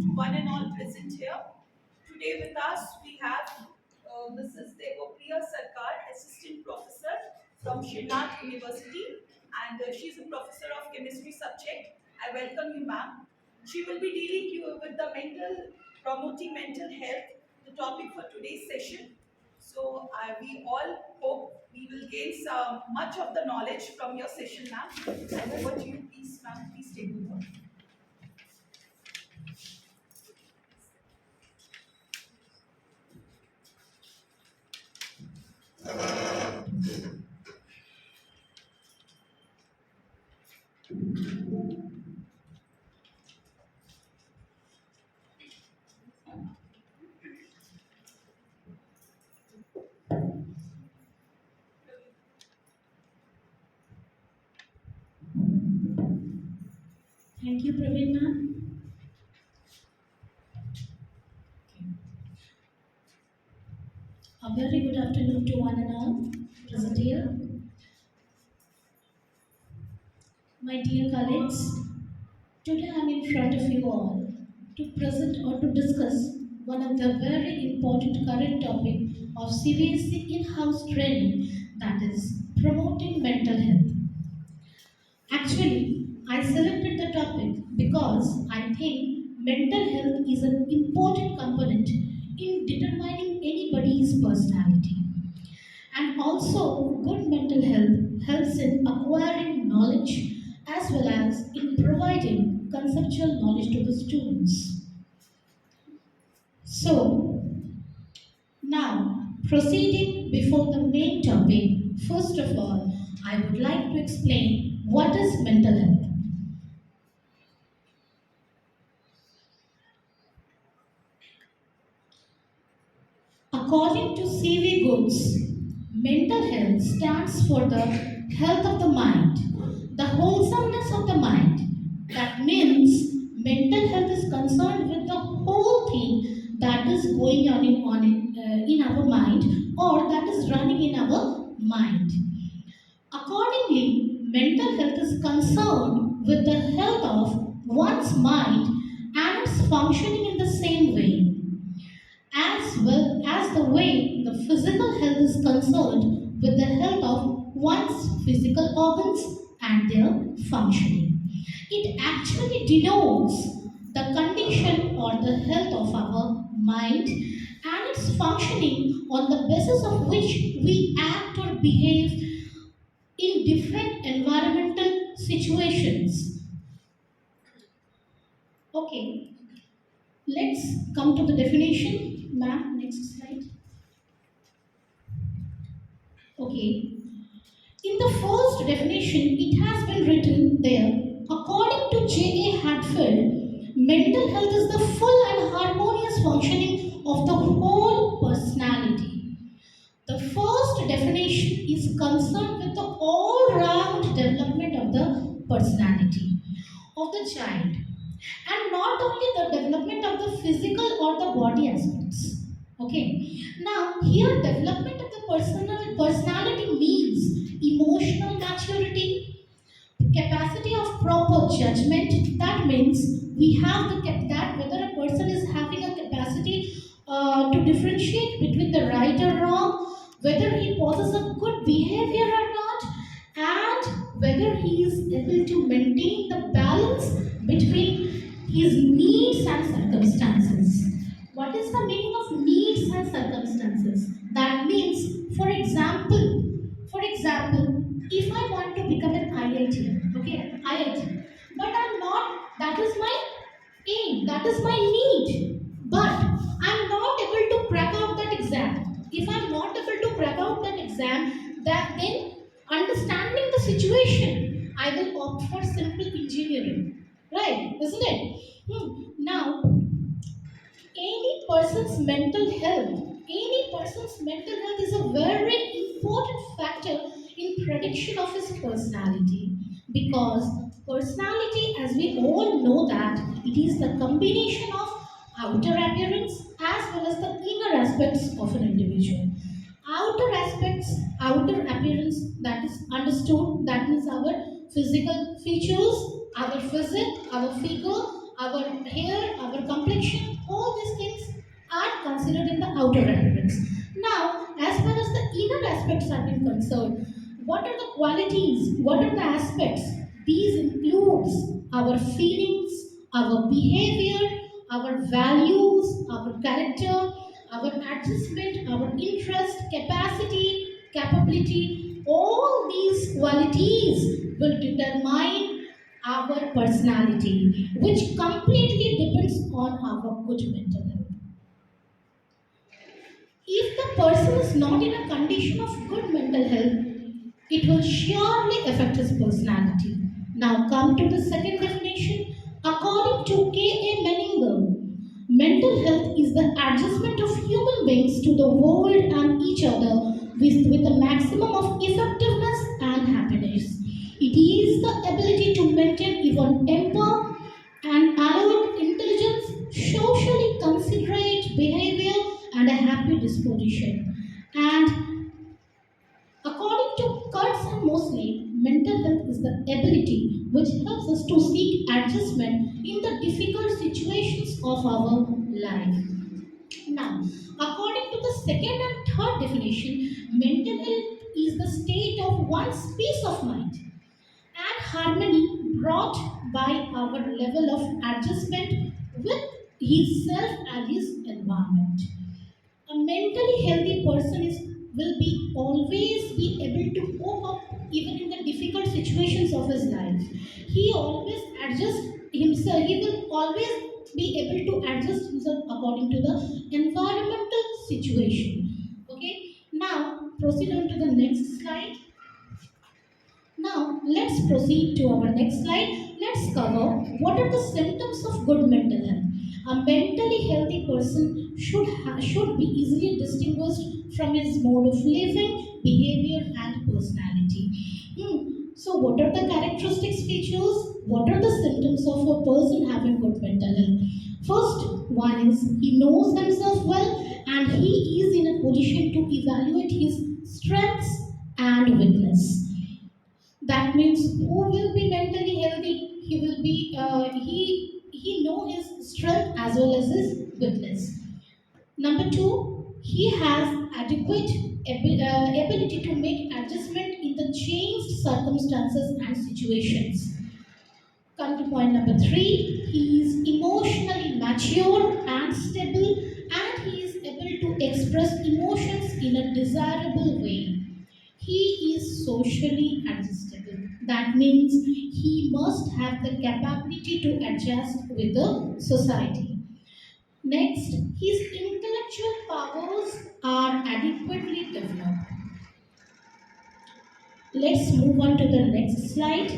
to one and all present here. Today with us we have Mrs. Devopriya Sarkar, Assistant Professor from Srinath University, and she is a professor of chemistry subject. I welcome you, ma'am. She will be dealing you with the promoting mental health, the topic for today's session. So we all hope we will gain some much of the knowledge from your session, ma'am. And over to you, please, ma'am. Please take over. Thank you, Praveen ma'am. A very good afternoon to one and all present here. My dear colleagues, today I am in front of you all to present or to discuss one of the very important current topic of CBSE in-house training, that is promoting mental health. Actually, I selected the topic because I think mental health is an important component in determining anybody's personality. And also, good mental health helps in acquiring knowledge as well as in providing conceptual knowledge to the students. So, now proceeding before the main topic, first of all, I would like to explain what is mental health. According to C.V. Goods, mental health stands for the health of the mind, the wholesomeness of the mind. That means mental health is concerned with the whole thing that is going on in our mind or that is running in our mind. Accordingly, mental health is concerned with the health of one's mind and its functioning in the same way as well as the way the physical health is concerned with the health of one's physical organs and their functioning. It actually denotes the condition or the health of our mind and its functioning on the basis of which we act or behave in different environmental situations. Okay, let's come to the definition. Ma'am, next slide. Okay. In the first definition, it has been written there, according to J.A. Hadfield, mental health is the full and harmonious functioning of the whole personality. The first definition is concerned with the all-round development of the personality of the child, and not only the development of the physical or the body aspects. Okay. Now, here development of the personality means emotional maturity, capacity of proper judgment. That means we have that whether a person is having a capacity to differentiate between the right or wrong, whether he possesses a good behavior or not, and whether he is able to maintain the balance between his needs and circumstances. What is the meaning of needs and circumstances? That means, for example, if I want to become an IIT, okay, IIT, but I'm not, that is my aim, that is my need, but I'm not able to crack out that exam. If I'm not able to crack out that exam, that then understanding the situation, I will opt for simple engineering, right? Isn't it? Now, any person's mental health is a very important factor in prediction of his personality, because personality, as we all know, that it is the combination of outer appearance as well as the inner aspects of an individual. Outer appearance, that is understood, that means our physical features, our physique, our figure, our hair, our complexion, affection, all these things are considered in the outer appearance. Now, as far as the inner aspects are being concerned, what are the qualities? What are the aspects? These includes our feelings, our behavior, our values, our character, our adjustment, our interest, capacity, capability. All these qualities will determine our personality, which completely depends on our good mental health. If the person is not in a condition of good mental health, it will surely affect his personality. Now, come to the second definition. According to K.A. Menninger, mental health is the adjustment of human beings to the world and each other with a maximum of effectiveness and happiness. It is the ability to maintain even temper and alert intelligence, socially considerate behavior, and a happy disposition. And according to Kurtz and Mosley, mental health is the ability which helps us to seek adjustment in the difficult situations of our life. Now, according to the second and third definition, mental health is the state of one's peace of mind and harmony brought by our level of adjustment with his self and his environment. A mentally healthy person will be always be able to cope up even in the difficult situations of his life. He always adjusts himself. He will always be able to adjust himself according to the environmental situation. Okay. Now proceed on to the next slide. Now, let's proceed to our next slide. Let's cover what are the symptoms of good mental health. A mentally healthy person should be easily distinguished from his mode of living, behavior, and personality. So, what are the characteristics features? What are the symptoms of a person having good mental health? First one is he knows himself well and he is in a position to evaluate his strengths and weakness. That means who will be mentally healthy? He will be he know his strength as well as his weakness. Number two, he has adequate ability to make adjustment in the changed circumstances and situations. Come to point number three, he is emotionally mature and stable, and he is able to express emotions in a desirable way. He is socially adjustable. That means he must have the capability to adjust with the society. Next, his intellectual powers are adequately developed. Let's move on to the next slide.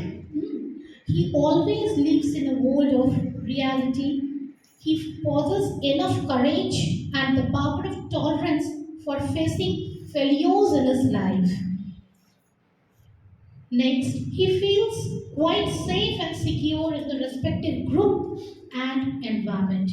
He always lives in a world of reality. He possesses enough courage and the power of tolerance for facing failures in his life. Next, he feels quite safe and secure in the respective group and environment.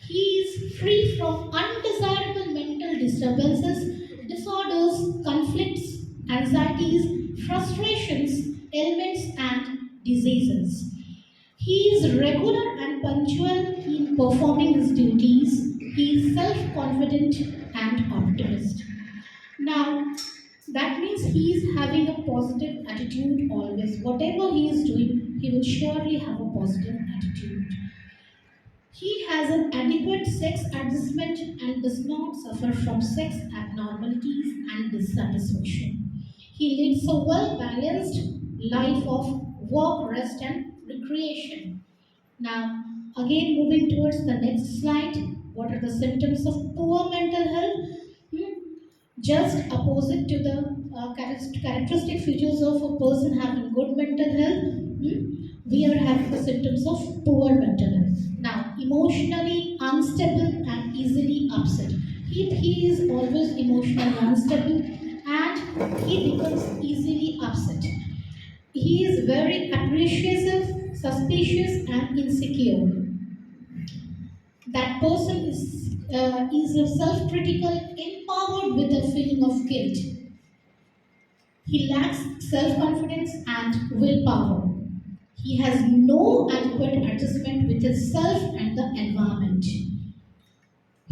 He is free from undesirable mental disturbances, disorders, conflicts, anxieties, frustrations, ailments, and diseases. He is regular and punctual in performing his duties. He is self confident and optimist. Now, that means he is having a positive attitude always. Whatever he is doing, he will surely have a positive attitude. He has an adequate sex adjustment and does not suffer from sex abnormalities and dissatisfaction. He leads a well balanced life of work, rest, and recreation. Now, again moving towards the next slide, what are the symptoms of poor mental health? Hmm, just opposite to the characteristic features of a person having good mental health, we are having the symptoms of poor mental health. Now, emotionally unstable and easily upset. He is always emotionally unstable and he becomes easily upset. He is very appreciative, suspicious, and insecure. That person is self-critical, empowered with a feeling of guilt. He lacks self-confidence and willpower. He has no adequate adjustment with himself and the environment.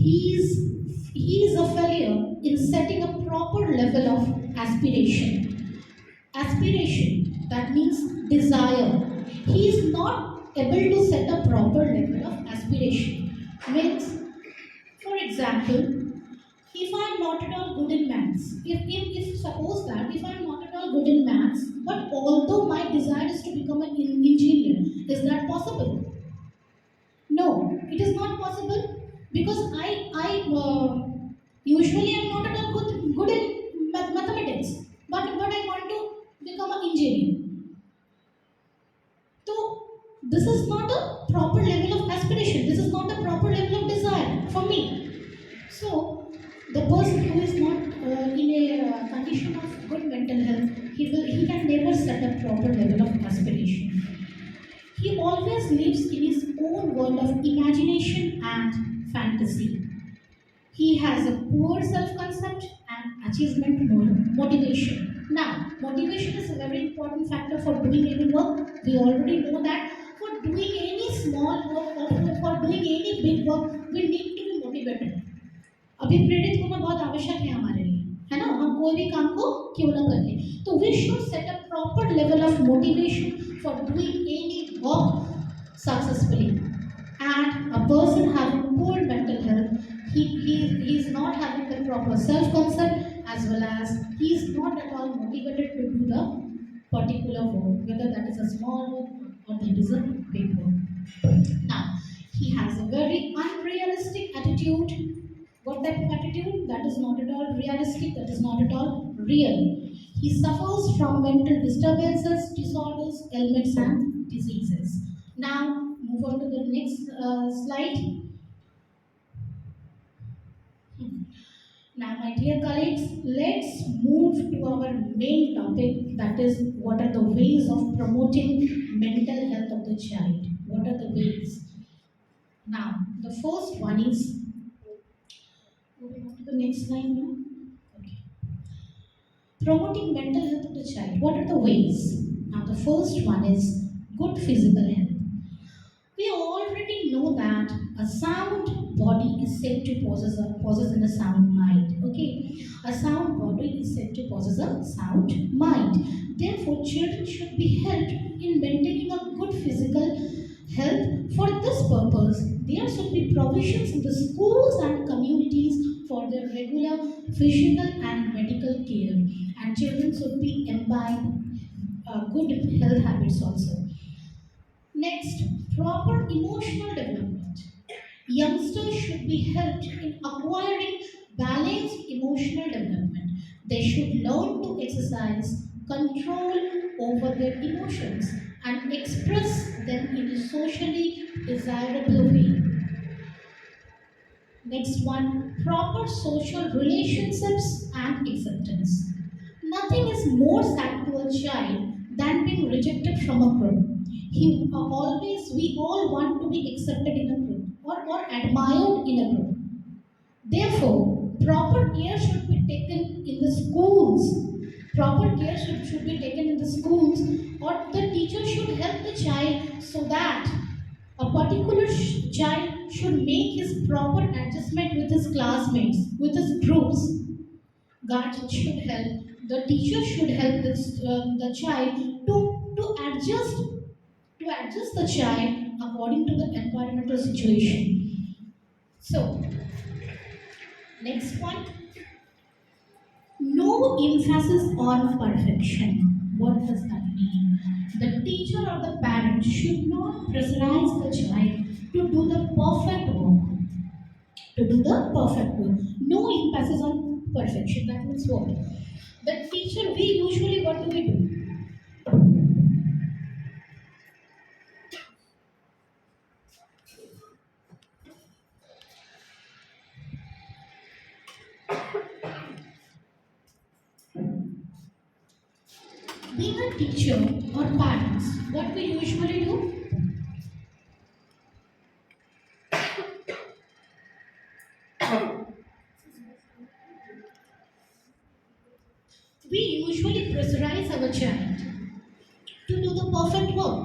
He is a failure in setting a proper level of aspiration. Aspiration, that means desire. He is not able to set a proper level of aspiration. Means, for example, if I am not at all good in maths, if suppose that if I am not at all good in maths, but although my desire is to become an engineer, is that possible? No, it is not possible because usually I'm not at all good in mathematics, but I want to become an engineer. So this is not a proper level of aspiration. This is not a proper level of desire for me. So the person who is not in a condition of good mental health, he can never set a proper level of aspiration. He always lives in his own world of imagination and fantasy. He has a poor self concept and achievement motivation. Now, motivation is a very important factor for doing any work. We already know that for doing any small work or for doing any big work, we need to be motivated. अभी प्रेरित होना बहुत आवश्यक है हमारे लिए, है ना? हम कोई भी काम को क्यों ना कर ले, तो we should set a proper level of motivation for doing any work successfully. And a person having poor mental health, he is not having the proper self-concept, as well as he is not at all motivated to do the particular work, whether that is a small work or that is a big work. Now, he has a very unrealistic attitude. What type of attitude? That is not at all realistic, that is not at all real. He suffers from mental disturbances, disorders, ailments, and diseases. Now, move on to the next slide. Now, my dear colleagues, let's move to our main topic, that is, what are the ways of promoting mental health of the child? What are the ways? Now, the first one is, moving on to the next slide now. Okay. Promoting mental health of the child. What are the ways? Now, the first one is good physical health. We already know that a sound body is said to possess in a sound mind. Okay, a sound body is said to possess a sound mind. Therefore, children should be helped in maintaining a good physical health. For this purpose, there should be provisions in the schools and communities for their regular physical and medical care, and children should be imbibed good health habits also. Next, proper emotional development. Youngsters should be helped in acquiring balanced emotional development. They should learn to exercise control over their emotions and express them in a socially desirable way. Next one, proper social relationships and acceptance. Nothing is more sad to a child than being rejected from a group. We all want to be accepted in a group or admired in a group. Therefore, proper care should be taken in the schools. Proper care should be taken in the schools, or the teacher should help the child so that a particular child should make his proper adjustment with his classmates, with his groups. Guardian should help. The teacher should help the child to adjust the child according to the environmental situation. So, next point, no emphasis on perfection. What does that mean? The teacher or the parent should not pressurize the child to do the perfect work. To do the perfect work. No emphasis on perfection. That means what? The teacher, we usually, what do we do? Being a teacher or parents, what we usually do? We usually pressurize our child to do the perfect work.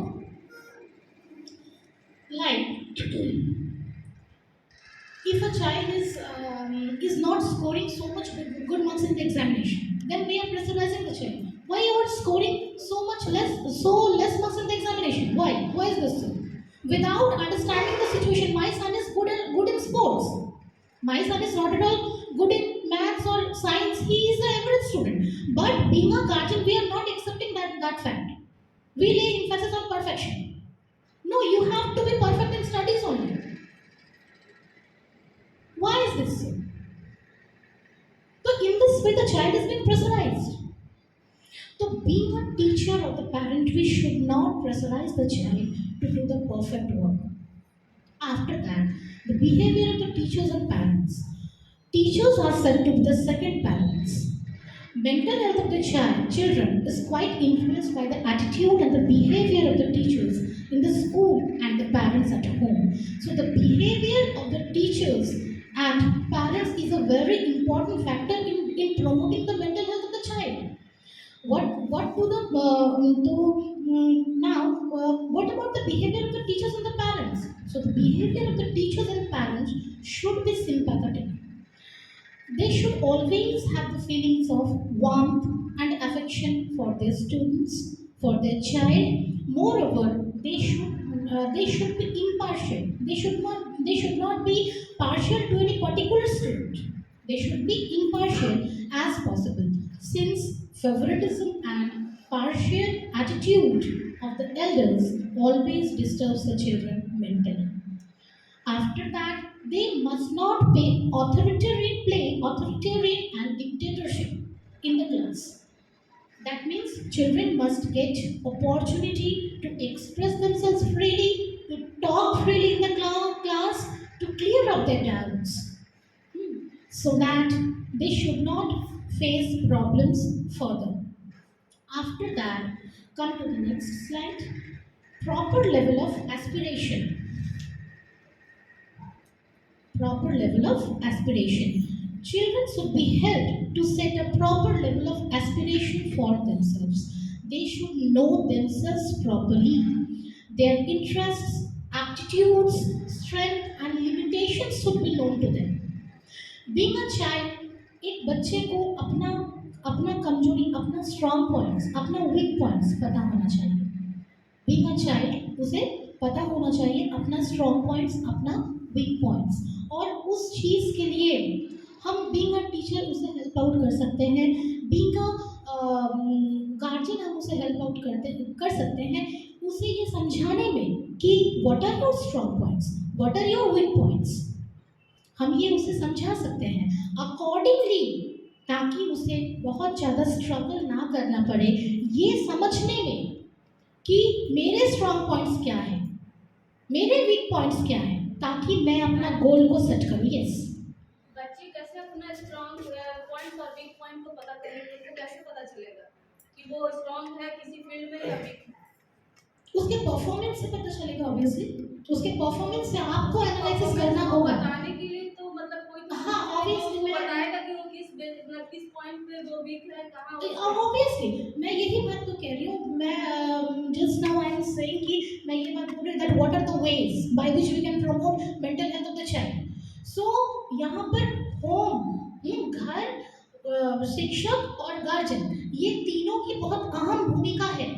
Like, If a child is not scoring so much good marks in the examination, then we are pressurizing the child. Why you are scoring so less marks in the examination? Why? Why is this so? Without understanding the situation, my son is good in sports. My son is not at all good in maths or science. He is an average student. But being a guardian, we are not accepting that fact. We lay emphasis on perfection. No, you have to be perfect in studies only. Why is this so? So in this way, the child is being pressurized. So being a teacher or the parent, we should not pressurize the child to do the perfect work. After that, the behavior of the teachers and parents. Teachers are said to be the second parents. Mental health of the children is quite influenced by the attitude and the behavior of the teachers in the school and the parents at home. So the behavior of the teachers and parents is a very important factor in promoting the mental health of the child. What do the now what about the behavior of the teachers and the parents? So the behavior of the teachers and parents should be sympathetic. They should always have the feelings of warmth and affection for their students, for their child. Moreover, they should be impartial. They should not be partial to any particular student. They should be impartial as possible, since favoritism and partial attitude of the elders always disturbs the children mentally. After that, they must not play authoritarian and dictatorship in the class. That means children must get opportunity to express themselves freely, to talk freely in the class, to clear up their doubts, so that they should not face problems further. After that, come to the next slide. Proper level of aspiration. Proper level of aspiration. Children should be helped to set a proper level of aspiration for themselves. They should know themselves properly. Their interests, aptitudes, strength, and limitations should be known to them. Being a child एक बच्चे को अपना अपना कमजोरी अपना strong points अपना week points पता होना चाहिए बीइंग अ चाइल्ड उसे पता होना चाहिए अपना स्ट्रॉन्ग पॉइंट्स अपना वीक पॉइंट्स और उस चीज़ के लिए हम बीइंग अ टीचर उसे हेल्प आउट कर सकते हैं बीइंग अ गार्जियन हम उसे हेल्प आउट कर सकते हैं उसे ये समझाने में कि what are your strong points what are your weak points हम ये उसे समझा सकते हैं अकॉर्डिंगली ताकि उसे बहुत ज़्यादा स्ट्रगल ना करना पड़े ये समझने में कि मेरे स्ट्रॉन्ग पॉइंट्स क्या हैं मेरे वीक पॉइंट्स क्या हैं ताकि मैं अपना गोल को सेट करूँ यस बच्चे कैसे अपना स्ट्रॉन्ग पॉइंट और वीक पॉइंट को पता करेंगे उनको कैसे पता चलेगा कि वो स्ट्रॉन्ग है किसी फील्ड में या वीक है उसके परफॉर्मेंस से पता चलेगा ऑब्वियसली उसके परफॉर्मेंस से आपको एनालिसिस करना होगा बताने के लिए तो मतलब कोई तो हाँ ऑब्वियसली मैं बताएगा कि वो किस पॉइंट पे वो वीक है कहाँ ऑब्वियसली मैं यही बात तो कह रही हूँ मैं just now I am saying कि मैं ये बात बोल रही that what are the ways by which we can promote mental health of the child so यहाँ पर होम घर शिक्षक और गार्जियन ये तीनों की बहुत अहम भूमिका है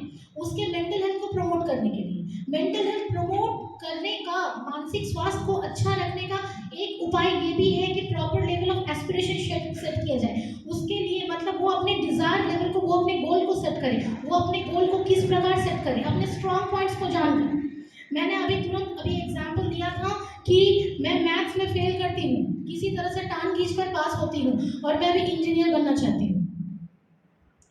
उसके मेंटल हेल्थ को प्रमोट करने के लिए मेंटल हेल्थ प्रमोट करने का मानसिक स्वास्थ्य को अच्छा रखने का एक उपाय ये भी है कि proper level of aspiration set किया जाए उसके लिए मतलब वो अपने डिजायर लेवल को वो अपने गोल को सेट करे वो अपने गोल को किस प्रकार सेट करे अपने स्ट्रॉन्ग पॉइंट्स को जानकर मैंने अभी एग्जांपल दिया था कि मैं मैथ्स में फेल करती हूँ किसी तरह से टांग खींचकर पास होती हूँ और मैं भी इंजीनियर बनना चाहती हूँ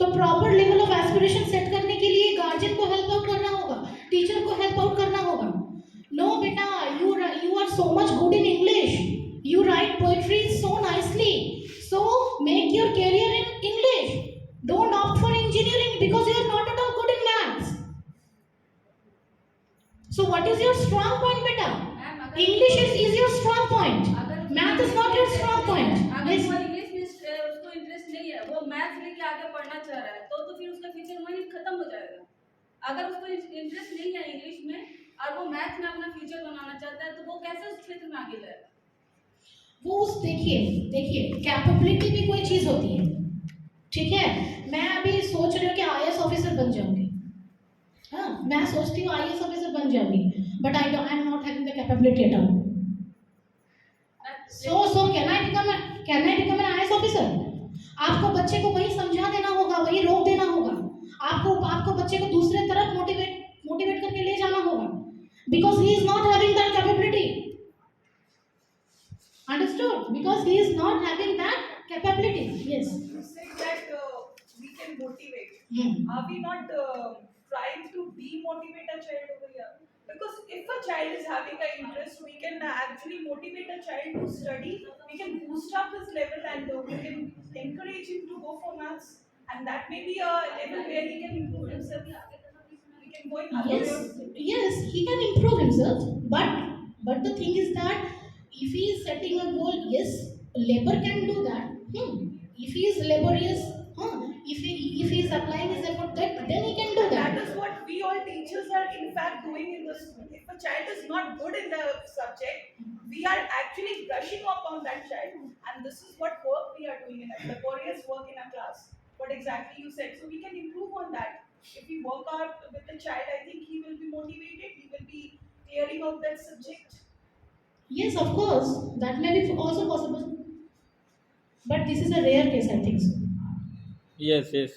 तो proper level of aspiration set करने के लिए गार्जियन को हेल्प आउट करना होगा टीचर को हेल्प आउट करना होगा नो बेटा you are so much good in English you write poetry so nicely so make your career in English don't opt for engineering because you are not at all good in maths so what is your strong point बेटा English is your strong point math is not your strong point उसको interest नहीं है वो maths लेके आगे पढ़ना चाह रहा है तो फिर उसका फ्यूचर वहीं खत्म हो जाएगा अगर उसको इंटरेस्ट नहीं है इंग्लिश में और वो मैथ्स में अपना फ्यूचर बनाना चाहता है तो वो कैसे उस क्षेत्र में आगे जाएगा वो उस देखिए देखिए कैपेबिलिटी भी कोई चीज होती है, ठीक है। मैं अभी सोच रही हूँ कि आईएएस ऑफिसर बन जाऊंगी, हाँ मैं सोचती हूँ आईएएस ऑफिसर बन जाऊंगी, but I am not having the capability at all. So can I become an IAS officer? आपको बच्चे को वही समझा देना होगा, वही रोक देना होगा, आपको आपको बच्चे को दूसरे तरफ मोटिवेट करके ले जाना होगा, because he is not having that capability. Understood? Because he is not having that capability. Yes. You said that we can motivate. Hmm. Are we not trying to demotivate a child over here? Because if a child is having an interest, we can actually motivate a child to study. We can boost up his level and we can encourage him to go for maths. And that may be a level where he can improve himself. We can go in other Yes, ways. yes, he can improve himself, but the thing is that if he is setting a goal, yes, labor can do that. If he is laborious, if he is applying his effort, then he can do That that. is what we all teachers are in fact doing in the school. If a child is not good in the subject, we are actually brushing up on that child. And this is what work we are doing in a laborious work in a class. What exactly you said. So we can improve on that. If we work out with the child, I think he will be motivated, he will be clearing out that subject. Yes, of course, that may be also possible, but this is a rare case, I think so. Yes yes,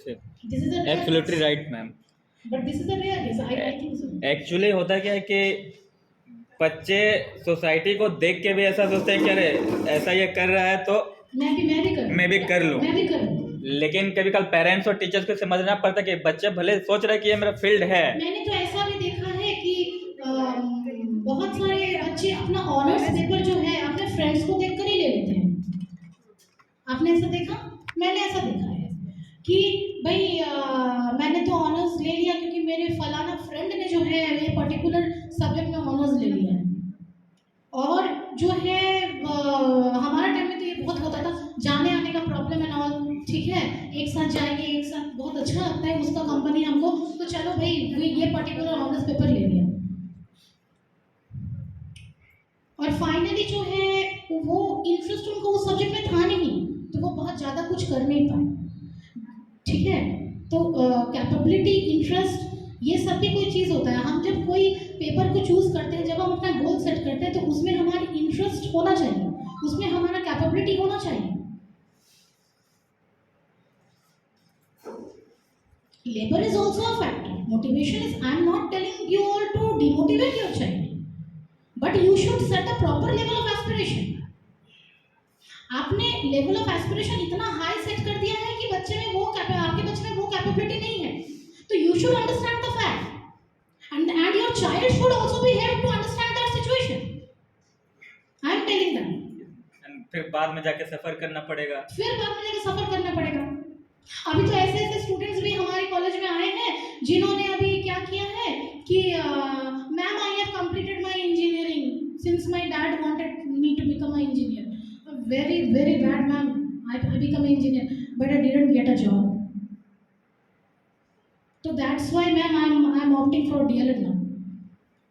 This is a rare absolutely case, right ma'am. but this is a rare case. I think so. Actually होता क्या है कि बच्चे society को देख के भी ऐसा सोचते हैं कि अरे ऐसा ये कर रहा है तो मैं भी करूँ, मैं भी कर लूँ। मैं भी करूँ। लेकिन कभी कल पेरेंट्स और टीचर्स को समझना पड़ता है कि बच्चे भले सोच रहे हैं कि ये मेरा फील्ड है। मैंने तो ऐसा भी देखा है कि बहुत सारे बच्चे अपना ऑनर्स पेपर जो है अपने फ्रेंड्स को देखकर ही ले लेते हैं। आपने ऐसा देखा? मैंने ऐसा देखा है कि भाई मैंने तो ऑनर्स ले लिया क्योंकि मेरे फलाना फ्रेंड ने जो है ये पर्टिकुलर सब्जेक्ट में ऑनर्स ले लिया है। और जो है हमारा टाइम में तो ये बहुत होता था, जाने आने का प्रॉब्लम एंड ऑल, ठीक है, एक साथ जाएंगे, एक साथ बहुत अच्छा लगता है उसका कंपनी हमको, तो चलो भाई ये पर्टिकुलर ऑनर्स पेपर ले लिया। और फाइनली जो है वो इंटरेस्ट उनको उस सब्जेक्ट में था नहीं, तो वो बहुत ज़्यादा कुछ कर नहीं पाए, ठीक है। तो कैपेबिलिटी, इंटरेस्ट, ये सब भी कोई चीज़ होता है। हम जब कोई पेपर को चूज करते हैं, जब हम अपना गोल सेट करते हैं, तो उसमें हमारी इंटरेस्ट होना चाहिए, उसमें हमारा कैपेबिलिटी होना चाहिए। Labor is also a factor. Motivation is, I am not telling you all to demotivate your child, but you should set a proper level of aspiration. आपने लेवल ऑफ एस्पिरेशन इतना high set कर दिया है कि बच्चे में वो आपके बच्चे में वो कैपेबिलिटी नहीं है, तो you should understand the fact and your child should also be here to understand that situation. I am telling them. फिर बाद में जाके सफर करना पड़ेगा। फिर बाद में जाके सफर करना पड़ेगा। अभी तो ऐसे ऐसे स्टूडेंट्स भी हमारे कॉलेज में आए हैं जिन्होंने अभी क्या किया है कि ma'am I have completed my engineering since my dad wanted me to become a engineer. Very very bad ma'am, I become a engineer but I didn't get a job. So that's why, ma'am, I'm opting for DLED now.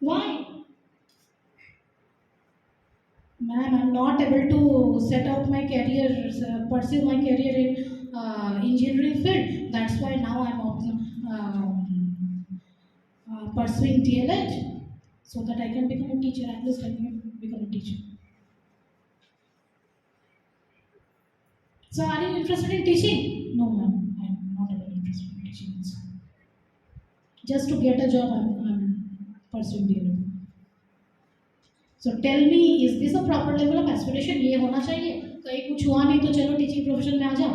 Why? Ma'am, I'm not able to set out my career, pursue my career in engineering field. That's why now I'm pursuing DLED so that I can become a teacher. At least I can become a teacher. So, are you interested in teaching? No, ma'am, I'm not at all interested in teaching. Just to get a job, I'm pursuing DLED. So tell me, is this a proper level of aspiration? ये होना चाहिए। कहीं कुछ हुआ नहीं तो चलो teaching profession में आ जाओ।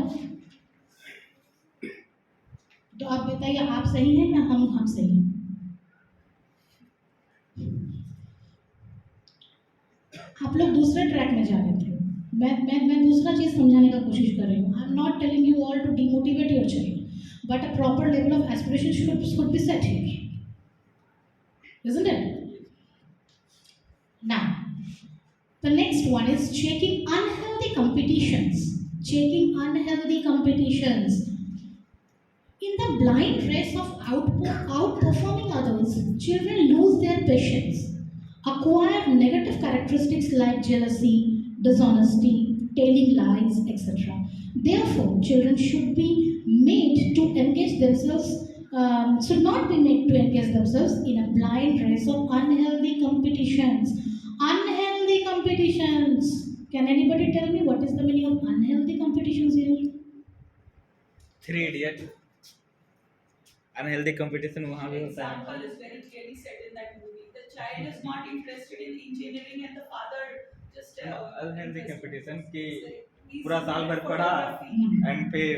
तो आप बताइए, आप सही हैं या हम सही हैं? आप लोग दूसरे ट्रैक में जा रहे थे। मैं दूसरा चीज समझाने का कोशिश कर रही हूँ। I am not telling you all to demotivate your child, but a proper level of aspiration should be set here, isn't it? Now, the next one is checking unhealthy competitions. Checking unhealthy competitions. In the blind race of outperforming others, children lose their patience, acquire negative characteristics like jealousy, dishonesty, telling lies, etc. Therefore, children should be made to engage themselves, should not be made to engage themselves in a blind race of unhealthy competitions. Unhealthy competitions. Can anybody tell me what is the meaning of unhealthy competitions here? Three idiot unhealthy competition वहाँ The भी होता example है. is very clearly set in that movie. The child is not interested in engineering, and the father just unhealthy interested. Competition कि He's पूरा साल good भर at पढ़ा photography. And फिर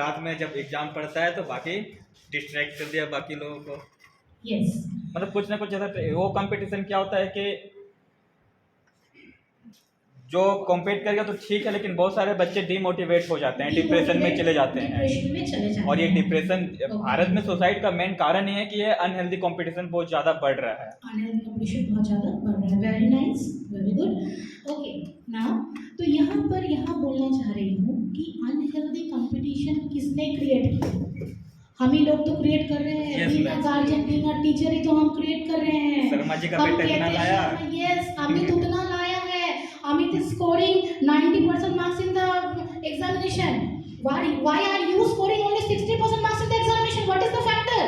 रात में जब एग्जाम पढ़ता है तो बाकी डिस्ट्रैक्ट कर दिया बाकी लोगों को. Yes. मतलब कुछ ना कुछ ऐसा वो कंपटीशन क्या होता है कि जो कॉम्पीट करेगा तो ठीक है, लेकिन बहुत सारे बच्चे डिमोटिवेट हो जाते हैं, डिप्रेशन में चले जाते हैं. डिप्रेशन में चले जाते और ये हैं. डिप्रेशन भारत में सुसाइड का मेन कारण ये है कि ये अनहेल्दी कंपटीशन बहुत ज़्यादा बढ़ रहा है. अनहेल्दी कंपटीशन बहुत ज़्यादा बढ़ रहा है. Very nice, very good. Okay, now तो यहाँ बोलना चाह रही हूँ कि अनहेल्दी कंपटीशन किसने क्रिएट किया? हम ही लोग तो क्रिएट कर रहे हैं. Yes, being a ma'am. Guardian, being a teacher ही तो हम क्रिएट कर रहे हैं. शर्मा जी का बेटा इतना लाया. यस, अमित उतना लाया है. Amit is scoring 90% marks in the examination. Why are you scoring only 60% marks in the examination? What is the factor?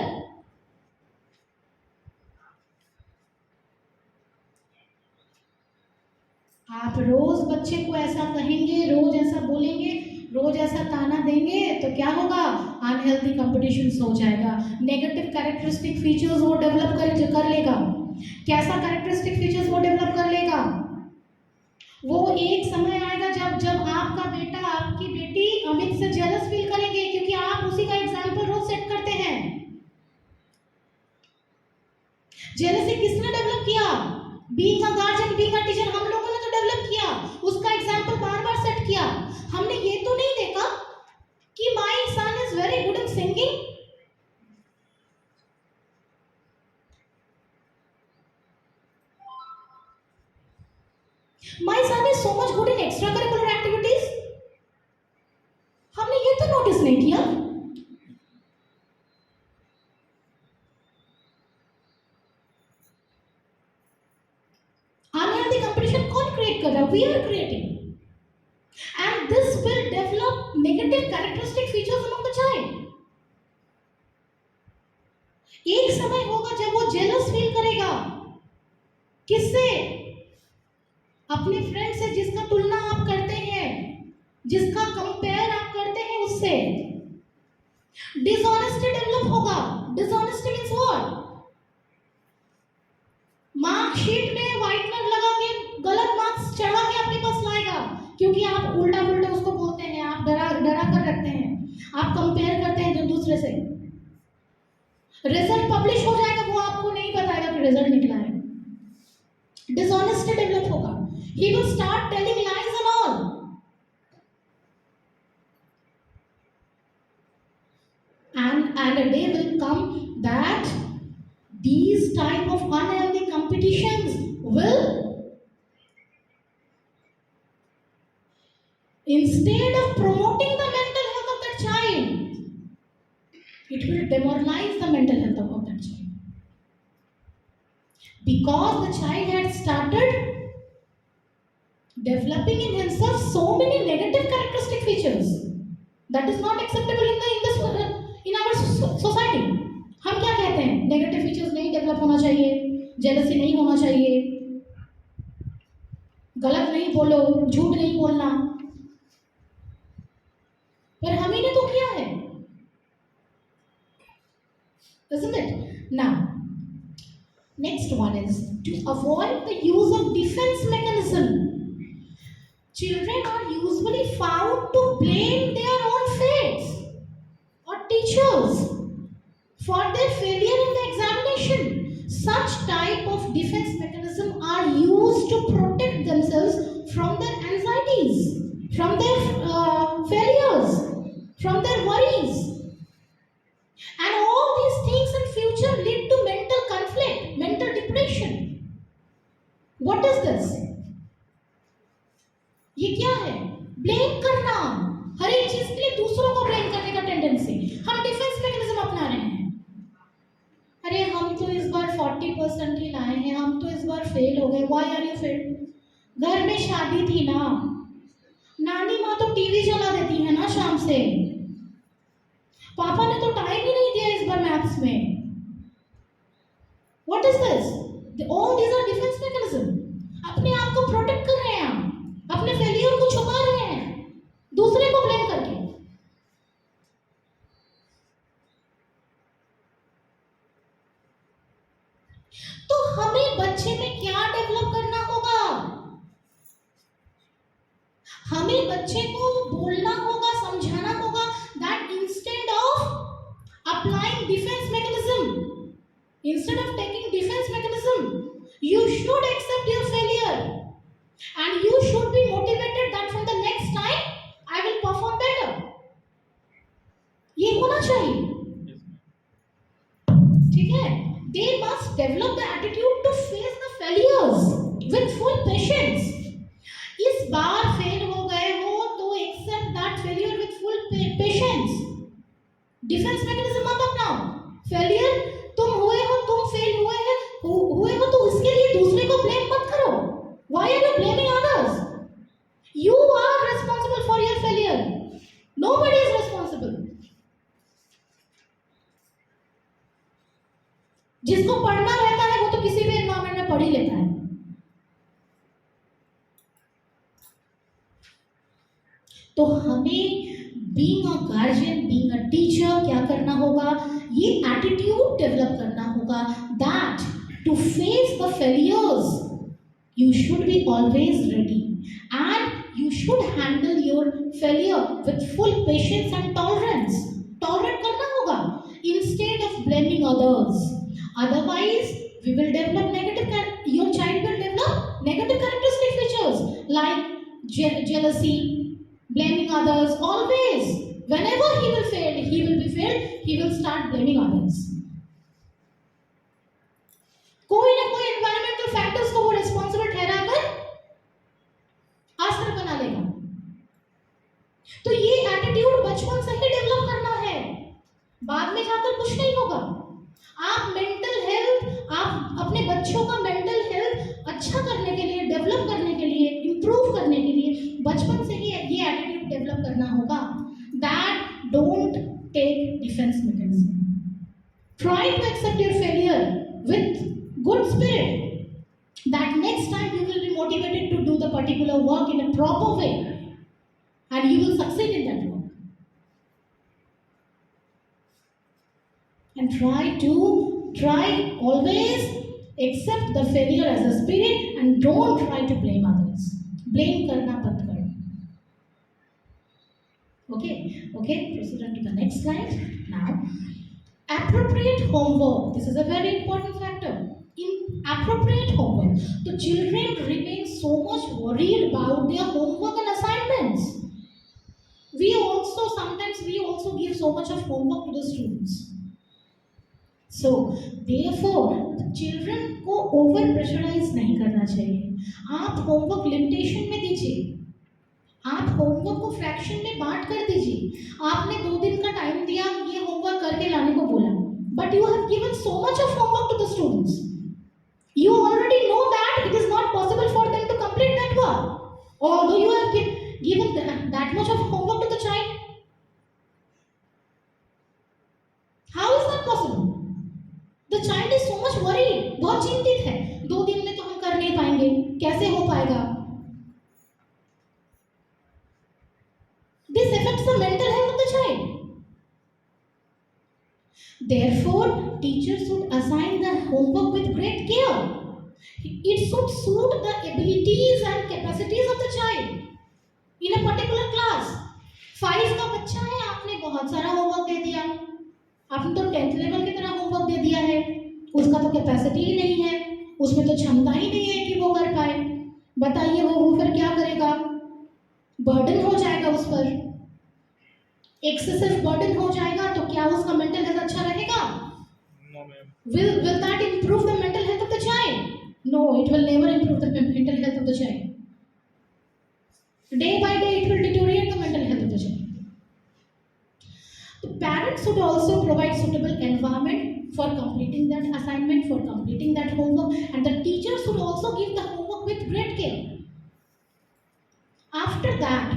आप रोज बच्चे को ऐसा कहेंगे, रोज ऐसा बोलेंगे, रोज ऐसा ताना देंगे तो क्या होगा? अनहेल्दी कंपटीशन हो जाएगा. नेगेटिव कैरेक्टरिस्टिक फीचर्स वो डेवलप कर लेगा. कैसा कैरेक्टरिस्टिक फीचर्स वो डेवलप कर लेगा? वो एक समय आएगा जब आपका बेटा, आपकी बेटी अमित से जेलस फील करेंगे, क्योंकि आप उसी का एग्जाम्पल रोज सेट करते हैं. जेलसी किसने डेवलप किया? Being a guardian, being a teacher, हम लोगों ने तो डेवलप किया. उसका एग्जाम्पल बार बार सेट किया. हमने ये तो नहीं देखा कि my son is very good in singing. My son is so much good in extra curricular activities. हमने ये तो नोटिस नहीं किया. अनहेल्दी कंपटीशन कौन क्रिएट कर रहा है? We are creating. And this will develop negative characteristic features among the child. एक समय होगा जब वो जेलस फील करेगा. किससे? अपने फ्रेंड से जिसका तुलना आप करते हैं, जिसका कंपेयर आप करते हैं उससे. डिसऑनेस्टी डेवलप होगा. Dishonesty means what? मार्कशीट में व्हाइटनर लगा के गलत मार्क्स चढ़ा के आपके पास लाएगा, क्योंकि आप उल्टा पुल्टा उसको बोलते हैं, आप डरा कर रखते हैं, आप कंपेयर करते हैं दूसरे से. रिजल्ट पब्लिश हो जाएगा, वो आपको नहीं बताएगा कि रिजल्ट निकला है. डिसऑनेस्टी डेवलप होगा. He will start telling lies and all. And a day will come that these type of unhealthy competitions will, instead of promoting the mental health of that child, it will demoralize the mental health of that child. Because the child had started developing in himself so many negative characteristic features that is not acceptable in our society. हम क्या कहते हैं? Negative features नहीं develop होना चाहिए, jealousy नहीं होना चाहिए, गलत नहीं बोलो, झूठ नहीं बोलना. पर हम ही ने तो किया है. Isn't it? Now, next one is to avoid the use of defense mechanism. Children are usually found to blame their own fates or teachers for their failure in the examination. Such type of defense mechanism are used to protect themselves from their anxieties, from their failures, from their worries. And all these things in future lead to mental conflict, mental depression. What is this? ये क्या है? Blame करना. हर एक चीज के लिए दूसरों को ब्लेम करने का टेंडेंसी. हम डिफेंस मैकेनिज्म अपना रहे हैं. अरे हम तो इस बार 40% ही लाए हैं, हम तो इस बार फेल हो गए. Why are you fail? घर में शादी थी ना, नानी माँ तो टीवी चला देती है ना शाम से, पापा ने तो टाइम ही नहीं दिया इस बार मैथ्स में। What is this? All these are defence mechanism. अपने आप को प्रोटेक्ट कर रहे हैं आप, अपने फेलियर को छुपा रहे हैं दूसरे को ब्लेम करके। तो हमें बच्चे में क्या डेवलप करना होगा? हमें बच्चे को बोलना होगा, समझाना होगा that instead of applying defense mechanism, instead of taking defense mechanism, you should accept your failure and you should be motivated that from the next time I will perform better. ये होना चाहिए, ठीक है? They must develop the attitude to face the failures with full patience. इस बार fail हो गए हो तो accept that failure with full patience. Defense mechanism मत अपनाओ। फेलियर तुम हुए हो, तुम फेल हुए हो तो उसके लिए दूसरे को ब्लेम मत करो। Why are you blaming others? You are responsible for your failure. Nobody is responsible. जिसको पढ़ना रहता है वो तो किसी भी एनवायरमेंट में पढ़ ही लेता है। तो हमें being a guardian, being a teacher क्या करना होगा? ये एटीट्यूड डेवलप करना होगा that to face the failures you should be always ready and you should handle your failure with full patience and tolerance. Tolerate करना होगा instead of blaming others. Otherwise we will develop your child will develop negative characteristic features like jealousy, blaming others. Always whenever he will be failed, he will start blaming others. कोई ना कोई environmental factors को वो responsible ठहराकर answer बना लेगा। तो ये attitude बचपन से ही डेवलप करना है, बाद में जाकर कुछ नहीं होगा। आप मेंटल हेल्थ, आप अपने बच्चों का मेंटल हेल्थ अच्छा करने के लिए, डेवलप करने के लिए, इंप्रूव करने के लिए बचपन से ही ये एटीट्यूड डेवलप करना होगा that don't take defence mechanism. Try to accept your failure with good spirit that next time you will be motivated to do the particular work in a proper way and you will succeed in that work. And try always accept the failure as a spirit and don't try to blame others. Blame karna mat karo. Okay, proceed on to the next slide now. Appropriate homework. This is a very important factor. In appropriate homework, the children remain so much worried about their homework and assignments. We also give so much of homework to the students. So, therefore, children को over pressurize नहीं करना चाहिए। आप homework limitation में दीजिए, आप homework को fraction में बांट कर दीजिए। आपने 2 दिन का टाइम दिया, ये होमवर्क करके लाने को बोला, but you have given so much of homework to the students, you already know that it is not possible for them to complete that work although you have given that much of homework to the child. How is that possible? The child is so much worried, बहुत चिंतित है, 2 दिन में तो हम कर नहीं पाएंगे, कैसे हो पाएगा? This affects the mental health of the child. Therefore, teachers should assign the homework with great care. It should suit the abilities and capacities of the child in a particular class. 5 का बच्चा है, आपने बहुत सारा homework दे दिया, आपने तो 10th level की तरह होमवर्क दे दिया है, उसका तो कैपेसिटी ही नहीं है, उसमें तो क्षमता ही नहीं है कि वो कर पाए। बताइए वो फिर क्या करेगा? बर्डन हो जाएगा उस पर, एक्सेसिव बर्डन हो जाएगा, तो क्या उसका मेंटल हेल्थ अच्छा रहेगा? No, ma'am. Will that improve the mental health of the child? No, it will never improve the mental health of the child. Day by day it will deteriorate the mental health of the child. The parents should also provide suitable environment for completing that assignment, for completing that homework, and the teachers should also give the homework with great care. After that,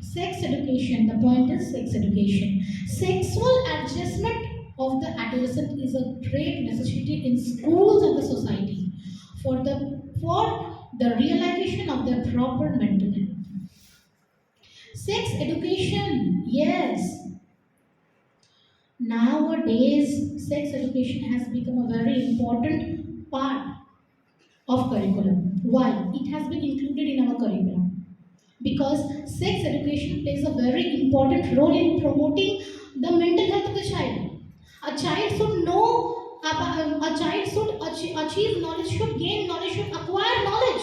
sex education. The point is sex education. Sexual adjustment of the adolescent is a great necessity in schools and the society for the realization of their proper mental health. Sex education, yes. Nowadays, sex education has become a very important part of curriculum. Why? It has been included in our curriculum because sex education plays a very important role in promoting the mental health of the child. A child should know about, a child should achieve knowledge, should gain knowledge, should acquire knowledge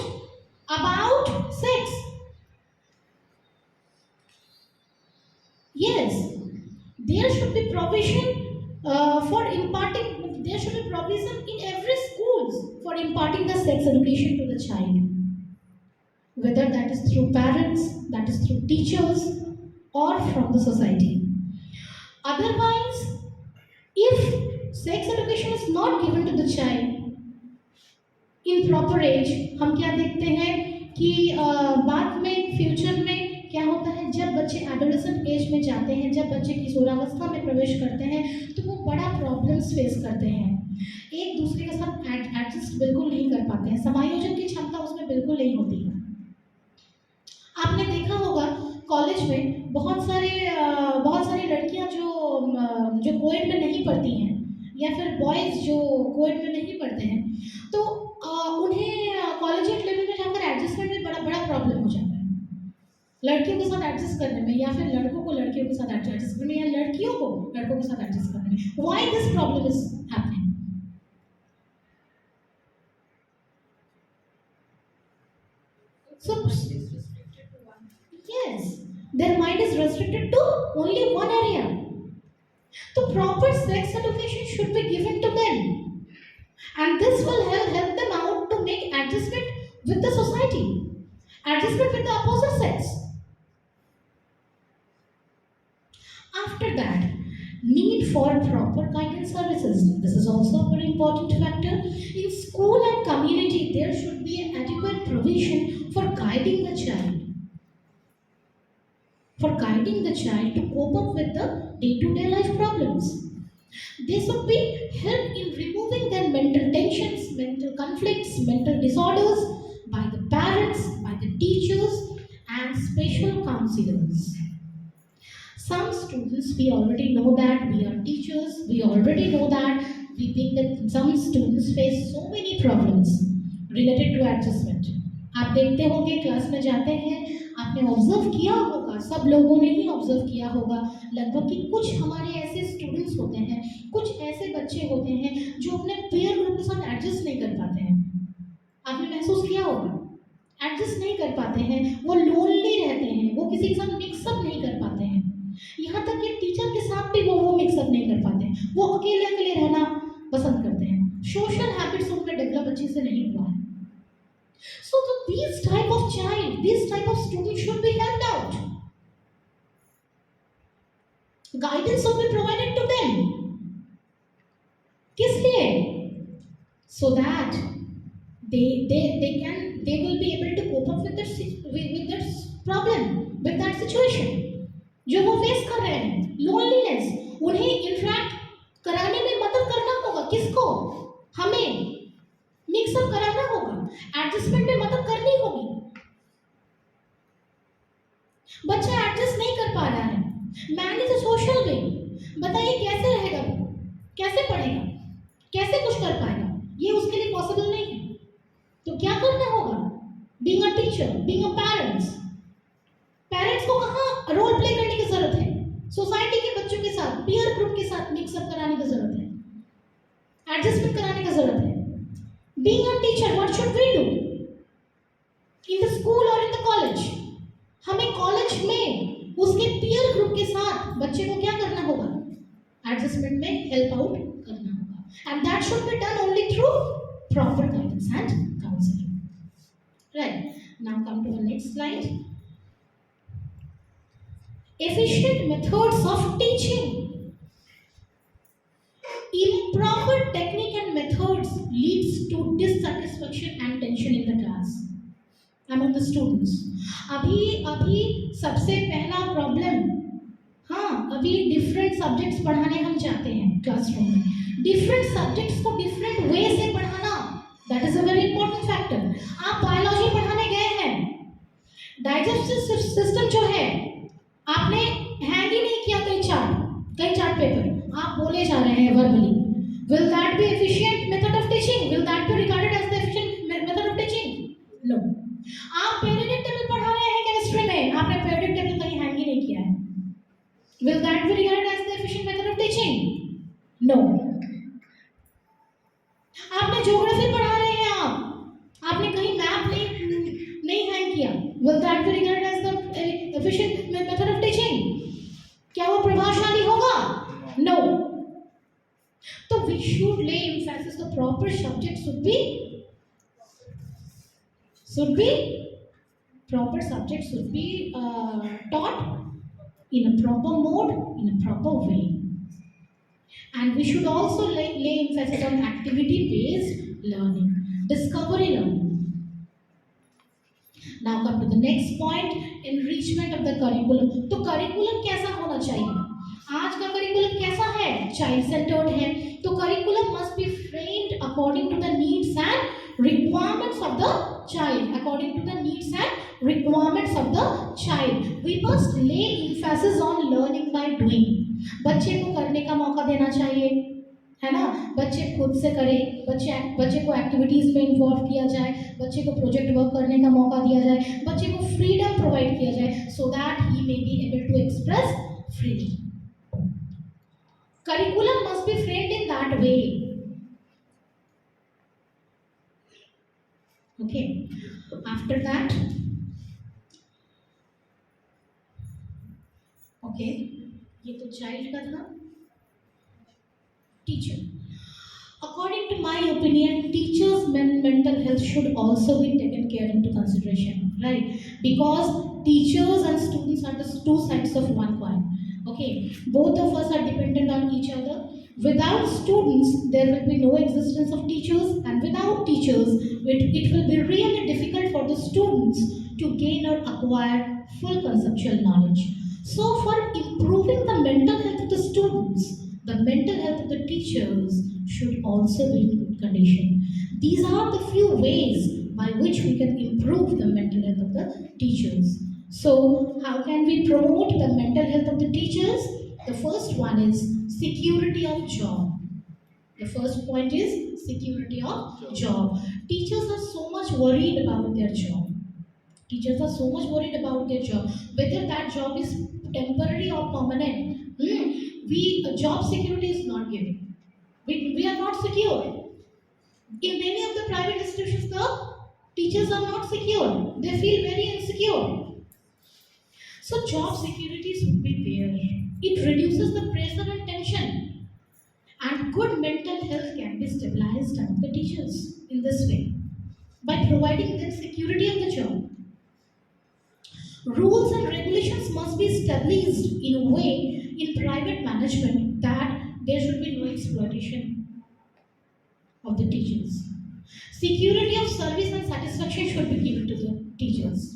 about sex. Yes, there should be provision for imparting, there should be provision in every schools for imparting the sex education to the child, whether that is through parents, that is through teachers, or from the society. Otherwise, if sex education is not given to the child in proper age, हम क्या देखते हैं कि बाद में future में क्या होता है, जब बच्चे एडोलेसेंट एज में जाते हैं, जब बच्चे किशोरावस्था में प्रवेश करते हैं, तो वो बड़ा प्रॉब्लम्स फेस करते हैं, एक दूसरे के साथ एडजस्ट बिल्कुल नहीं कर पाते हैं, समायोजन की क्षमता उसमें बिल्कुल नहीं होती है। आपने देखा होगा कॉलेज में बहुत सारी लड़कियां जो कोएड में नहीं पढ़ती हैं या फिर बॉयज़ जो कोएड में नहीं पढ़ते हैं, तो उन्हें कॉलेजिएट लेवल में जाकर एडजस्टमेंट में बड़ा बड़ा प्रॉब्लम हो जाता है, लड़कियों के साथ एडजस्ट करने में, या फिर लड़कों को लड़कियों के साथ एडजस्ट करने में, या लड़कियों को लड़कों के साथ एडजस्ट करने में। Why this problem is happening? So yes, their mind is restricted to only one area. So proper sex education should be given to them, and this will help them out to make adjustment with the society, adjustment with the opposite sex. After that, need for proper guidance services. This is also a very important factor. In school and community, there should be an adequate provision for guiding the child, to cope up with the day-to-day life problems. They should be helped in removing their mental tensions, mental conflicts, mental disorders by the parents, by the teachers, and special counselors. Some students, we already know that, we are teachers, we already know that, we think that some students face so many problems related to adjustment. आप देखते होंगे class में जाते हैं, आपने observe किया होगा, सब लोगों ने ही ऑब्जर्व किया होगा लगभग, कि कुछ हमारे ऐसे स्टूडेंट्स होते हैं, कुछ ऐसे बच्चे होते हैं जो अपने पीयर ग्रुप के साथ एडजस्ट नहीं कर पाते हैं। आपने महसूस किया होगा, एडजस्ट नहीं कर पाते हैं, वो लोनली रहते हैं, वो किसी के साथ मिक्सअप नहीं कर पाते हैं, यहाँ तक कि टीचर के साथ भी वो मिक्सअप नहीं कर पाते हैं, वो अकेले अकेले रहना पसंद करते हैं, सोशल हैबिट्स उनमें डेवलप अच्छे से नहीं हुआ है। So these type of child, these type of students should be helped out. Guidance should be provided to them. किस लिए? So that they will be able to cope up with that problem, with that situation जो वो face कर रहे हैं, loneliness. उन्हें interact कराने में मदद करना होगा, किसको? हमें मिक्सअप कराना होगा, एडजस्टमेंट में मदद करनी होगी। बच्चा एडजस्ट नहीं कर पा रहा है, मैनेज अ सोशल बीइंग, बताइए कैसे रहेगा वो, कैसे पढ़ेगा, कैसे कुछ कर पाएगा? ये उसके लिए पॉसिबल नहीं है। तो क्या करना होगा? Being a teacher, being a parents को कहाँ रोल प्ले करने की जरूरत है? सोसाइटी के बच्चों के साथ, पीयर ग्रुप के साथ मिक्सअप कराने की जरूरत है, एडजस्टमेंट कराने की जरूरत है। Being a teacher, what should we do? In the school or in the college? हमें कॉलेज में उसके पीयर ग्रुप के साथ बच्चे को क्या करना होगा? एडजस्टमेंट में हेल्प आउट करना होगा, and that should be done only through proper guidance and counseling. Right. Now come to the next slide. Efficient methods of teaching. Improper technique and methods leads to dissatisfaction and tension in the class. among the students. अभी अभी सबसे पहला problem, हाँ अभी different subjects पढ़ाने हम जाते हैं क्लासरूम में, डिफरेंट सब्जेक्ट्स को डिफरेंट वे से पढ़ाना, that is a very important factor. आप बायोलॉजी पढ़ाने गए हैं, डाइजेस्टिव सिस्टम जो है आपने हैंग ही नहीं किया कई चार्ट पेपर, आप बोले जा रहे हैं verbally, will that be efficient method of teaching, will that be regarded as the efficient method of teaching? No. आप periodic table पढ़ा रहे हैं केमिस्ट्री में, आपने periodic table कहीं हैंग ही नहीं किया है, will that be regarded as the efficient method of teaching? No. आपने ज्योग्राफी पढ़ा रहे हैं, आपने कहीं मैप नहीं हैंग किया, will that be regarded as the efficient method of teaching? क्या वो प्रभावशाली होगा? No. So we should lay emphasis, the proper subject should be proper subject should be taught in a proper mode, in a proper way. And we should also lay emphasis on activity based learning, discovery learning. Now come to the next point, enrichment of the curriculum. तो curriculum कैसा होना चाहिए? आज का curriculum कैसा है? Child centered है, तो curriculum must be framed according to the needs and requirements of the child, according to the needs and requirements of the child. We must lay emphasis on learning by doing. बच्चे को करने का मौका देना चाहिए, है ना, बच्चे खुद से करें, बच्चे को एक्टिविटीज में इन्वॉल्व किया जाए, बच्चे को प्रोजेक्ट वर्क करने का मौका दिया जाए, बच्चे को फ्रीडम प्रोवाइड किया जाए, so that he may be able to express freely. Curriculum must be framed in that way. Okay. After that, okay, ये तो चाइल्ड का था. Teacher. According to my opinion, teachers' mental health should also be taken care into consideration, right? Because teachers and students are the two sides of one coin. Okay, both of us are dependent on each other. Without students, there will be no existence of teachers, and without teachers, it will be really difficult for the students to gain or acquire full conceptual knowledge. So, for improving the mental health of the students, the mental health of the teachers should also be in good condition. These are the few ways by which we can improve the mental health of the teachers. So, how can we promote the mental health of the teachers? The first one is security of job. The first point is security of job. Teachers are so much worried about their job. Teachers are so much worried about their job, whether that job is temporary or permanent. Job security is not given. We are not secure. In many of the private institutions, the teachers are not secure. They feel very insecure. So job security should be there. It reduces the pressure and tension. And good mental health can be stabilized among the teachers in this way, by providing them security of the job. Rules and regulations must be established in a way in private management that there should be no exploitation of the teachers. Security of service and satisfaction should be given to the teachers.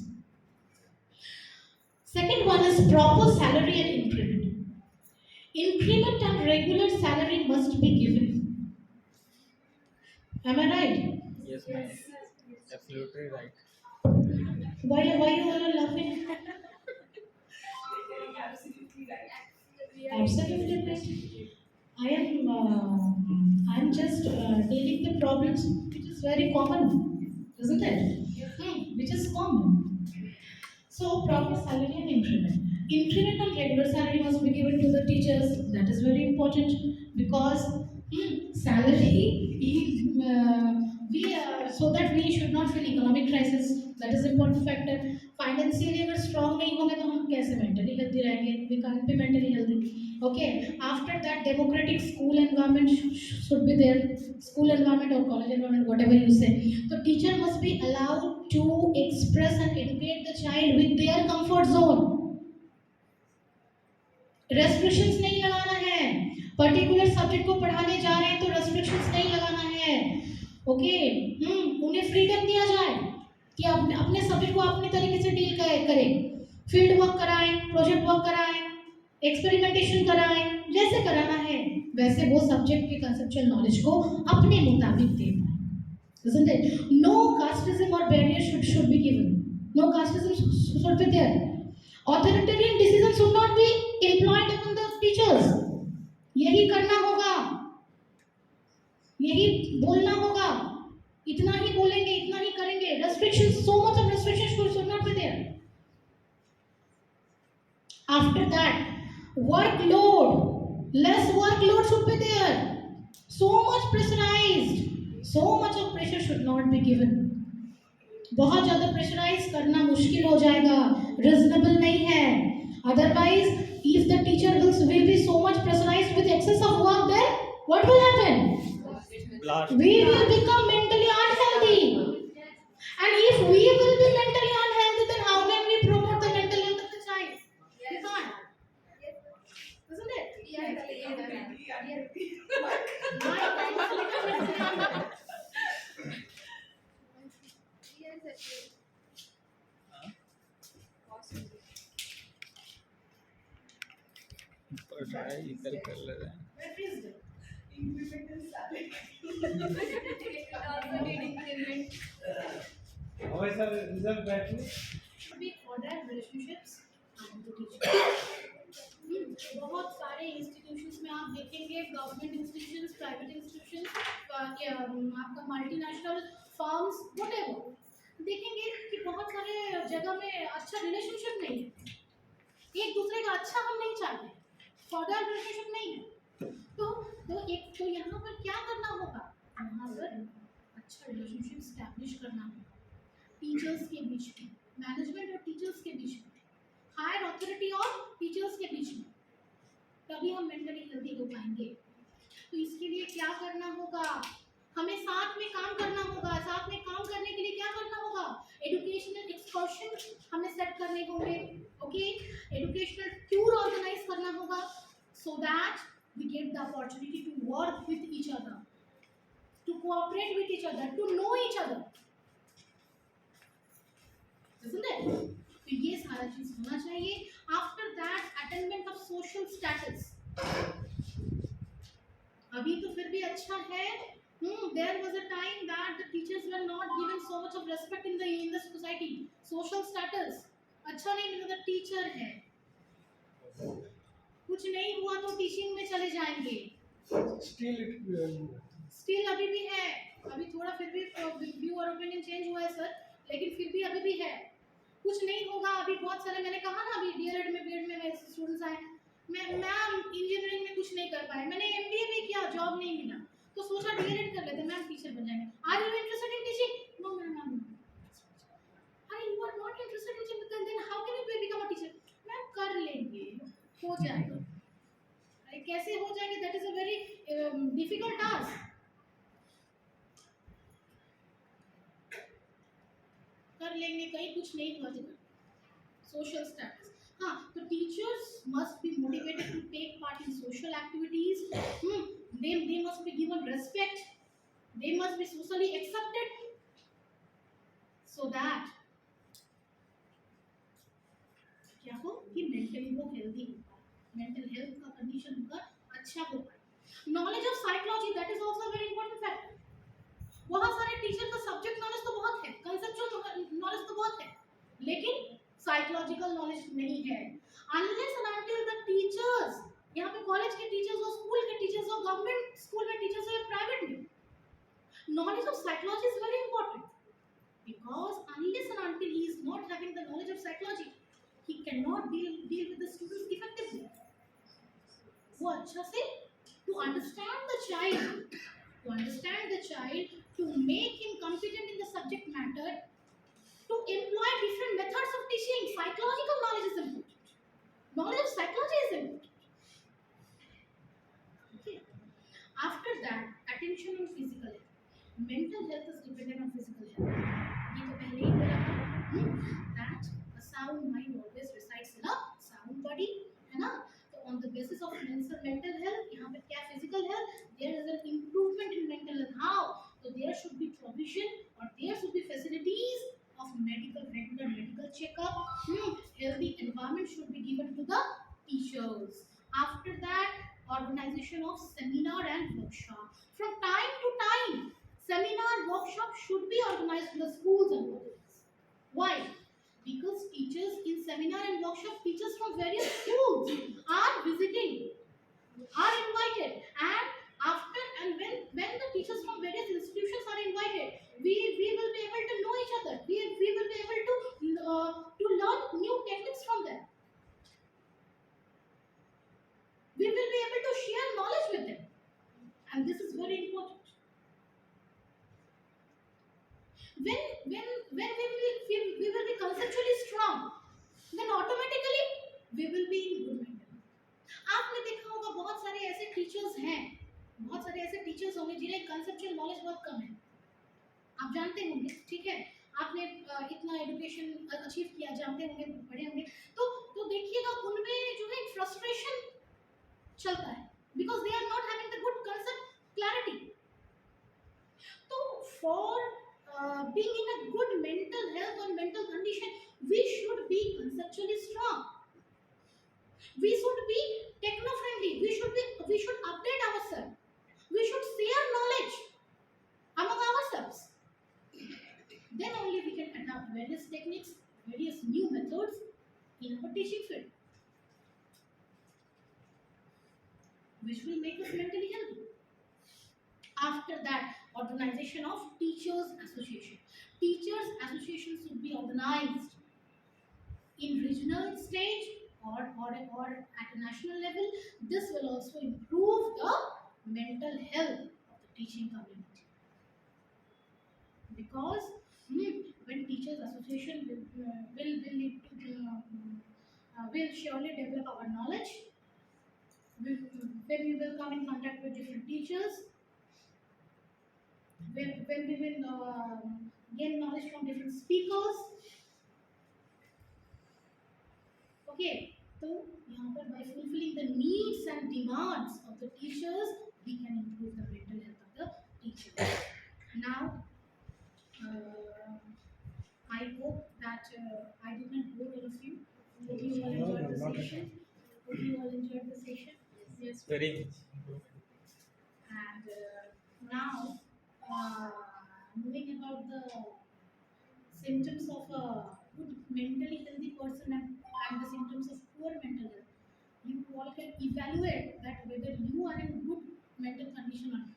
Second one is proper salary and increment. Increment and regular salary must be given. Am I right? Yes, ma'am. Absolutely right. Why you all are laughing? Absolutely right. Absolutely right. I am just dealing the problems which is very common, isn't it? Which is common. So proper salary and increment. Increment and regular salary must be given to the teachers. That is very important because salary so that we should not feel economic crisis. That is important factor. Financially अगर strong नहीं होंगे तो हम कैसे mentally healthy रहेंगे? We can't be mentally healthy. Okay. After that, democratic school environment should be there. School environment or college environment, whatever you say. The teacher must be allowed to express and educate the child with their comfort zone. Restrictions नहीं लगाना है. Particular subject को पढ़ाने जा रहे हैं तो restrictions नहीं लगाना है. Okay. उन्हें freedom दिया जाए. कि अपने अपने सब्जेक्ट को अपने तरीके से डील करें, फील्ड वर्क कराएं, प्रोजेक्ट वर्क कराएं, एक्सपेरिमेंटेशन कराएं, जैसे कराना है वैसे वो सब्जेक्ट के कंसेप्चुअल नॉलेज को अपने मुताबिक दे पाए। Isn't it? No casteism or barrier should be given. No casteism should be there. Authoritarian decisions should not be employed upon the teachers. यही करना होगा, यही बोलना होगा, इतना ही बोलेंगे, इतना ही करेंगे. Restrictions, so much of restrictions should not be there. After that, workload, less workload should be there. So much pressurized, so much of pressure should not be given. बहुत ज्यादा प्रेशराइज करना मुश्किल हो जाएगा, रीजनेबल नहीं है. Otherwise if the teacher will be so much pressurized with excess of work, then what will happen? Blast. We will become mentally unhealthy. And if we will be mentally unhealthy, then how can we promote the mental health of the child? We can't. Isn't it? पढ़ाई इधर कर ले रहे हैं. Where is it? Incremental salary. वैसा result बैठने Should be ordered relationships and the teacher. बहुत सारे इंस्टीट्यूशंस में आप देखेंगे, गवर्नमेंट इंस्टीट्यूशंस, प्राइवेट इंस्टीट्यूशंस, आपका मल्टीनेशनल फर्म्स, व्हाटएवर, देखेंगे कि बहुत सारे जगह में अच्छा रिलेशनशिप नहीं है, एक दूसरे का अच्छा हम नहीं चाहते, फॉर्डर रिलेशनशिप नहीं है. तो यहाँ पर क्या करना होगा? यहाँ पर अच्छा रिलेशनशिप स्टैब्लिश करना होगा टीचर्स के बीच में, मैनेजमेंट और टीचर्स के बीच में, हायर अथॉरिटी और टीचर्स के बीच में, तभी हम मेंटली हेल्दी हो पाएंगे. तो इसके लिए क्या करना होगा? हमें साथ में काम करना होगा. साथ में काम करने के लिए क्या करना होगा? एजुकेशनल एक्सकर्शन हमें सेट करने होंगे. ओके, एजुकेशनल टूर ऑर्गेनाइज करना होगा, so that we get the opportunity to work with each other, to cooperate with each other, to know each other. Isn't it? तो ये सारा चीज होना चाहिए. After that, attainment of social status. अभी तो फिर भी अच्छा है. There was a time that the teachers were not given so much of respect in the society. Social status अच्छा नहीं मिलता. टीचर है, कुछ नहीं हुआ तो टीचिंग में चले जाएंगे. स्टिल अभी भी है. अभी थोड़ा फिर भी व्यू और ओपिनियन चेंज हुआ है सर, लेकिन फिर भी अभी भी है. कुछ नहीं होगा. अभी बहुत सारे, मैंने कहा ना, अभी डीएलएड में, बीएड में मेरे स्टूडेंट्स आए, मैं इंजीनियरिंग में कुछ नहीं कर पाए, मैंने एमबीए भी किया, जॉब नहीं मिला, तो सोचा डीएलएड कर लेते, मैम टीचर बन जाएंगे. Are you interested in teaching? No ma'am. अरे you are not interested in teaching, then how can you become a teacher? Ma'am कर लेंगे, हो जाएगा. अरे कैसे हो जाएगा? That is a very difficult task. कर लेंगे, कहीं कुछ नहीं हुआ तो. सोशल स्टेटस, हाँ, तो teachers must be motivated to take part in social activities. they must be given respect, they must be socially accepted, so that क्या हो कि मेंटली वो हेल्दी हो, मेंटल हेल्थ का कंडीशन उनका अच्छा हो पाए. Knowledge of psychology, that is also very important factor. बहुत सारे टीचर का सब्जेक्ट नॉलेज तो बहुत है, कंसेप्चुअल नॉलेज तो बहुत है, लेकिन साइकोलॉजिकल नॉलेज नहीं है. Unless and until the teachers, यहाँ पे कॉलेज के टीचर्स हो, स्कूल के टीचर्स हो, गवर्नमेंट स्कूल में टीचर्स हो या प्राइवेट में, knowledge of psychology is very important, because unless and until he is not having the knowledge of psychology, he cannot deal with the students effectively. वो अच्छा से to understand the child, to make him competent in the subject matter, to employ different methods of teaching. Psychological knowledge is important. Knowledge of psychology is important. Okay. After that, attention on physical health. Mental health is dependent on physical health. ये तो पहले ही बोला था. That a sound mind always resides in a sound body, है ना? So on the basis of mental health, यहाँ पे क्या physical health? There is an improvement in mental health. How? So there should be provision or there should be facilities of healthy environment should be given to the teachers. After that, organization of seminar and workshop. From time to time, seminar workshop should be organized in the schools and colleges. Why? Because teachers in seminar and workshop, teachers from various schools are visiting, are invited, and after and when the teachers from various institutions are invited, we will be able to know each other, we will be able to learn new techniques from them, we will be able to share knowledge with them, and this is very important. When we will be conceptually strong, then automatically we will be in good mental. आपने देखा होगा बहुत सारे ऐसे teachers हैं, बहुत सारे ऐसे टीचर्स होंगे जिन्हें कंसेप्चुअल नॉलेज बहुत कम है, आप जानते होंगे, ठीक है, आपने इतना एजुकेशन अचीव किया, जानते होंगे, पढ़े होंगे, तो देखिएगा उनमें जो है फ्रस्ट्रेशन चलता है, because they are not having the good concept clarity. So for being in a good mental health or mental condition, we should be conceptually strong. We should be techno-friendly. We should update ourselves. We should share knowledge among ourselves. Then only we can adapt various techniques, various new methods in our teaching field, which will make us mentally healthy. After that, organization of teachers association. Teachers association should be organized in regional stage or at a national level. This will also improve the mental health of the teaching community, because when teachers association will surely develop our knowledge, when we will come in contact with different teachers, when we will gain knowledge from different speakers. Okay, so यहाँ पर by fulfilling the needs and demands of the teachers, we can improve the mental health of the teachers. Now, I hope that I did not bore all of you. Hope you all enjoyed the session. Hope you all enjoyed the session. Yes, very much. And now, moving about the symptoms of a good mentally healthy person and the symptoms of poor mental health, you all can evaluate that whether you are in good mental condition or not.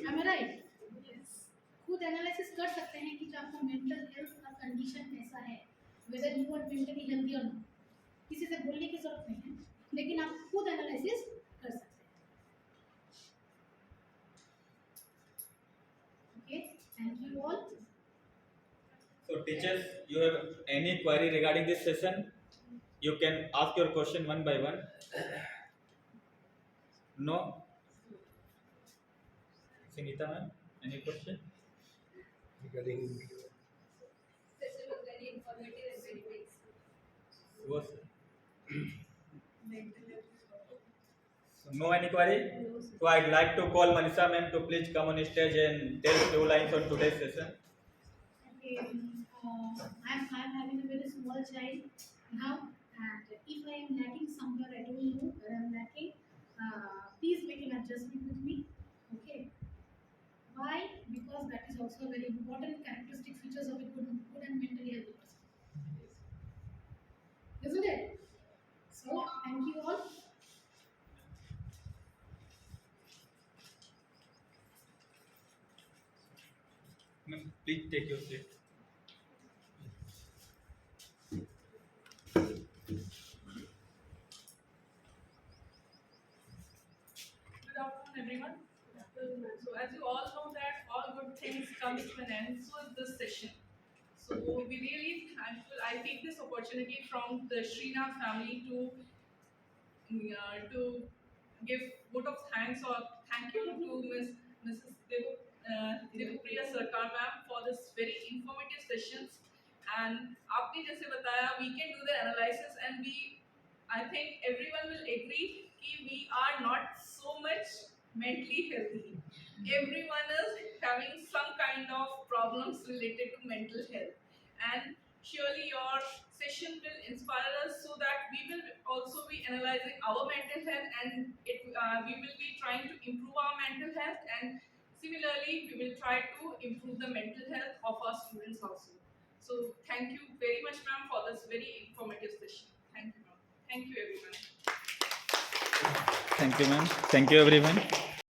Am I right? Yes. खुद analysis कर सकते हैं कि जो आपका mental health का condition कैसा है, whether you are mentally healthy और नॉट. किसी से बोलने की जरूरत नहीं है, लेकिन आप खुद एनालिसिस कर सकते हैं. Okay, thank you all. So teachers, you have any query regarding this session? You can ask your question one by one. No? Sangeeta ma'am, any question? Regarding Session was very informative and very nice. Was Mental health. no any query? So I'd like to call Manisha ma'am to please come on stage and tell few lines on today's session. Okay, I'm having a very small child now, and if I am lacking somewhere, I don't know where I'm lacking. Please make an adjustment with me. Okay. Why? Because that is also a very important characteristic features of a good and mentally healthy person. Isn't it? So, thank you all. Ma'am, please take your seat. Good afternoon, everyone. So, as you all know that all good things comes to an end. So, is this session. So, we really thankful. I take this opportunity from the Srinath family to give vote of thanks or thank you to Mrs. Devapriya Sarkar ma'am for this very informative sessions. And आपने जैसे बताया, we can do the analysis and I think everyone will agree कि we are not so much mentally healthy. Everyone is having some kind of problems related to mental health, and Surely your session will inspire us so that we will also be analyzing our mental health, and we will be trying to improve our mental health, and similarly we will try to improve the mental health of our students also. So thank you very much, ma'am, for this very informative session. Thank you, ma'am. Thank you, everyone. Thank you, ma'am. Thank you, everyone.